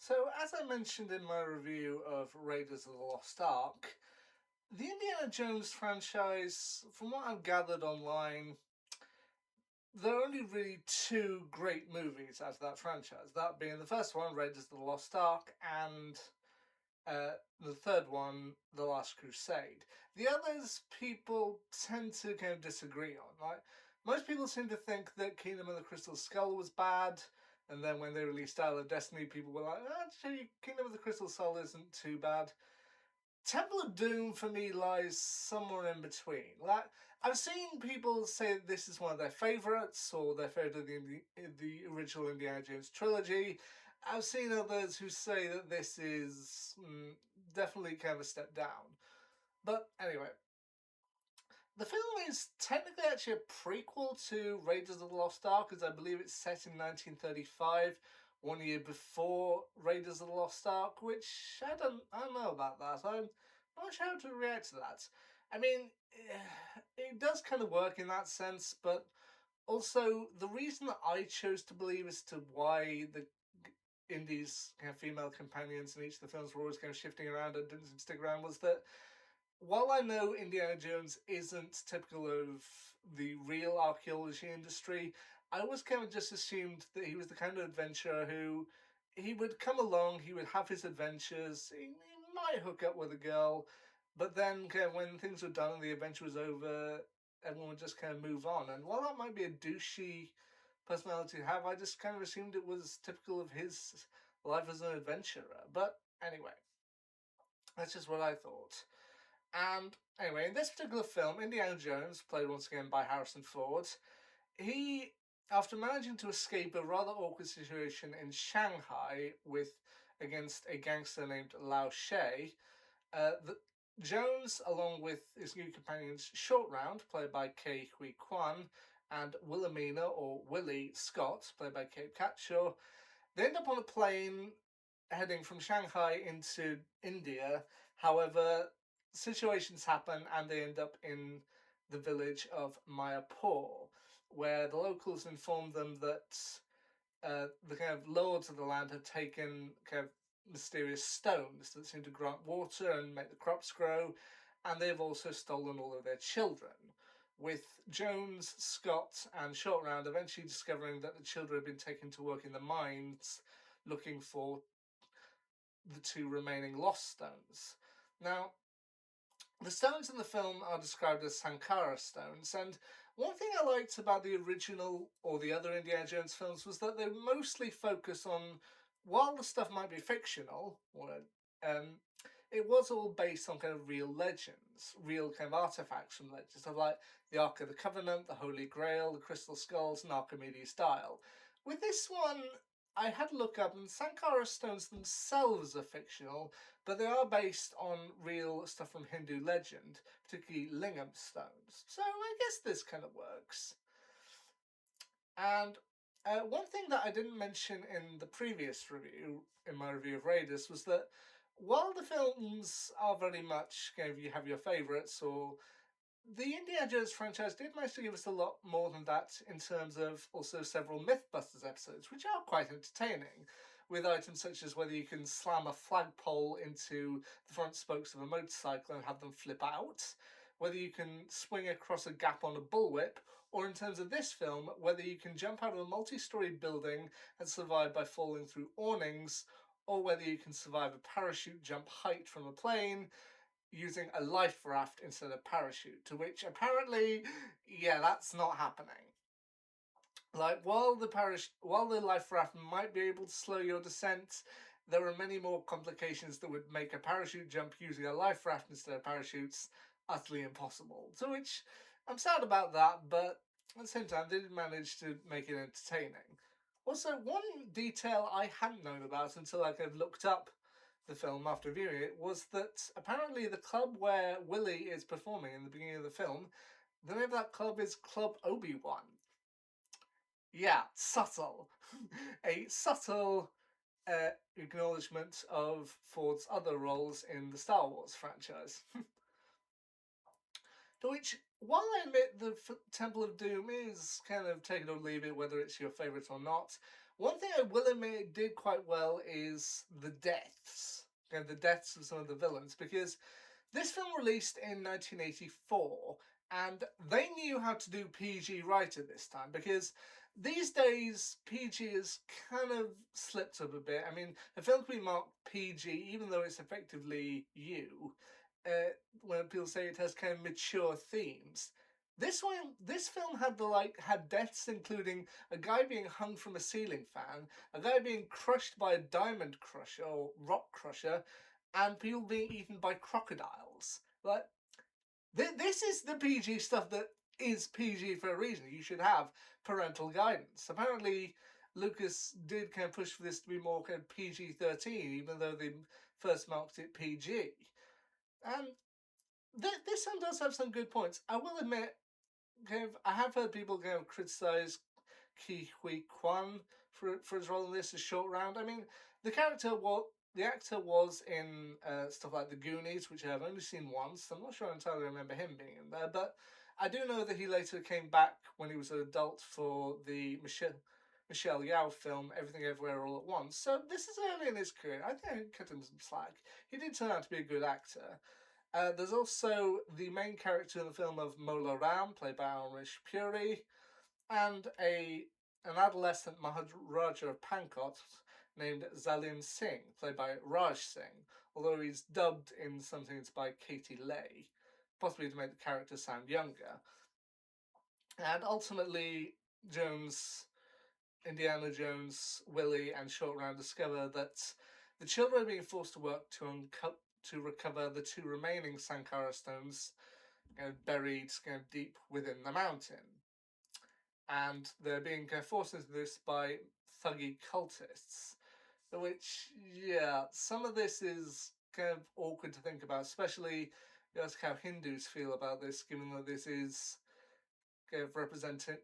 So, as I mentioned in my review of Raiders of the Lost Ark, the Indiana Jones franchise, from what I've gathered online, there are only really two great movies out of that franchise. That being the first one, Raiders of the Lost Ark, and the third one, The Last Crusade. The others, people tend to kind of disagree on. Like, most people seem to think that Kingdom of the Crystal Skull was bad, and then when they released Isle of Destiny, people were like, actually, Kingdom of the Crystal Skull isn't too bad. Temple of Doom for me lies somewhere in between. Like, I've seen people say this is one of their favourites or their favourite of the original Indiana Jones trilogy. I've seen others who say that this is definitely kind of a step down. But anyway, the film is technically actually a prequel to Raiders of the Lost Ark, as I believe it's set in 1935, 1 year before Raiders of the Lost Ark, which I don't know about that. I'm not sure how to react to that. I mean, it does kind of work in that sense, but also the reason that I chose to believe as to why the Indy's kind of female companions in each of the films were always kind of shifting around and didn't stick around was that while I know Indiana Jones isn't typical of the real archaeology industry, I always kind of just assumed that he was the kind of adventurer who he would come along, he would have his adventures, he might hook up with a girl, but then kind of when things were done and the adventure was over, everyone would just kind of move on. And while that might be a douchey personality to have, I just kind of assumed it was typical of his life as an adventurer. But anyway, that's just what I thought. And anyway, in this particular film, Indiana Jones, played once again by Harrison Ford, he, after managing to escape a rather awkward situation in Shanghai with against a gangster named Lao She, the, Jones, along with his new companions Short Round, played by Ke Huy Quan, and Wilhelmina or Willie Scott, played by Kate Capshaw, they end up on a plane heading from Shanghai into India. However, situations happen and they end up in the village of Mayapur, where the locals inform them that the kind of lords of the land have taken kind of mysterious stones that seem to grant water and make the crops grow, and they've also stolen all of their children. With Jones, Scott, and Short Round eventually discovering that the children have been taken to work in the mines looking for the two remaining lost stones. Now, the stones in the film are described as Sankara stones, and one thing I liked about the original or the other Indiana Jones films was that they mostly focus on, while the stuff might be fictional, it was all based on kind of real legends, real kind of artifacts from legends, stuff like the Ark of the Covenant, the Holy Grail, the Crystal Skulls, and Archimedes' Dial. With this one, I had to look up, and Sankara stones themselves are fictional, but they are based on real stuff from Hindu legend, particularly lingam stones. So I guess this kind of works. And one thing that I didn't mention in the previous review, in my review of Raiders, was that while the films are very much kind of you have your favourites, or the Indiana Jones franchise did manage to give us a lot more than that in terms of also several Mythbusters episodes, which are quite entertaining, with items such as whether you can slam a flagpole into the front spokes of a motorcycle and have them flip out, whether you can swing across a gap on a bullwhip, or in terms of this film, whether you can jump out of a multi-story building and survive by falling through awnings, or whether you can survive a parachute jump height from a plane using a life raft instead of parachute, to which apparently, yeah, that's not happening. Like, while the life raft might be able to slow your descent, there are many more complications that would make a parachute jump using a life raft instead of parachutes utterly impossible. To which I'm sad about that, but at the same time, they did manage to make it entertaining. Also, one detail I hadn't known about until I kind of looked up the film after viewing it was that apparently the club where Willie is performing in the beginning of the film, the name of that club is Club Obi-Wan. Yeah, subtle. A subtle acknowledgement of Ford's other roles in the Star Wars franchise. To which, while I admit the Temple of Doom is kind of take it or leave it, whether it's your favourite or not, One thing I will admit it did quite well is the deaths. And the deaths of some of the villains, because this film released in 1984, and they knew how to do PG right at this time, because these days PG has kind of slipped up a bit. I mean, a film can be marked PG even though it's effectively U. When people say it has kind of mature themes. This film had deaths including a guy being hung from a ceiling fan, a guy being crushed by a diamond crusher or rock crusher, and people being eaten by crocodiles. Like, this is the PG stuff that is PG for a reason. You should have parental guidance. Apparently, Lucas did kind of push for this to be more kind of PG-13, even though they first marked it PG. And this one does have some good points. I will admit, I have heard people kind of criticize Ke Huy Quan for his role in this as Short Round. I mean, the actor was in stuff like The Goonies, which I've only seen once. I'm not sure I entirely remember him being in there, but I do know that he later came back when he was an adult for the Michelle Yeoh film Everything Everywhere All at Once. So this is early in his career. I think I can cut him some slack. He did turn out to be a good actor. There's also the main character in the film of Mola Ram, played by Amrish Puri, and an adolescent Maharaja of Pankot named Zalim Singh, played by Raj Singh, although he's dubbed in some things by Katie Leigh, possibly to make the character sound younger. And ultimately, Indiana Jones, Willie, and Short Round discover that the children are being forced to work to recover the two remaining Sankara stones buried deep within the mountain. And they're being forced into this by thuggy cultists. Which, yeah, some of this is kind of awkward to think about, especially as how Hindus feel about this, given that this is kind of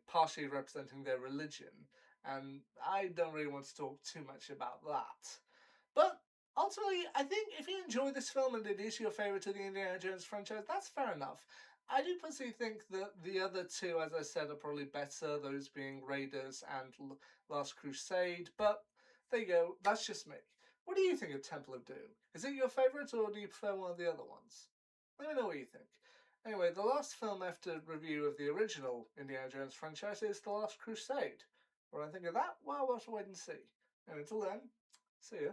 partially representing their religion. And I don't really want to talk too much about that. But ultimately, I think if you enjoy this film and it is your favourite of the Indiana Jones franchise, that's fair enough. I do personally think that the other two, as I said, are probably better, those being Raiders and Last Crusade, but there you go, that's just me. What do you think of Temple of Doom? Is it your favourite, or do you prefer one of the other ones? Let me know what you think. Anyway, the last film after review of the original Indiana Jones franchise is The Last Crusade. What do I think of that? Well, we'll have to wait and see. And until then, see ya.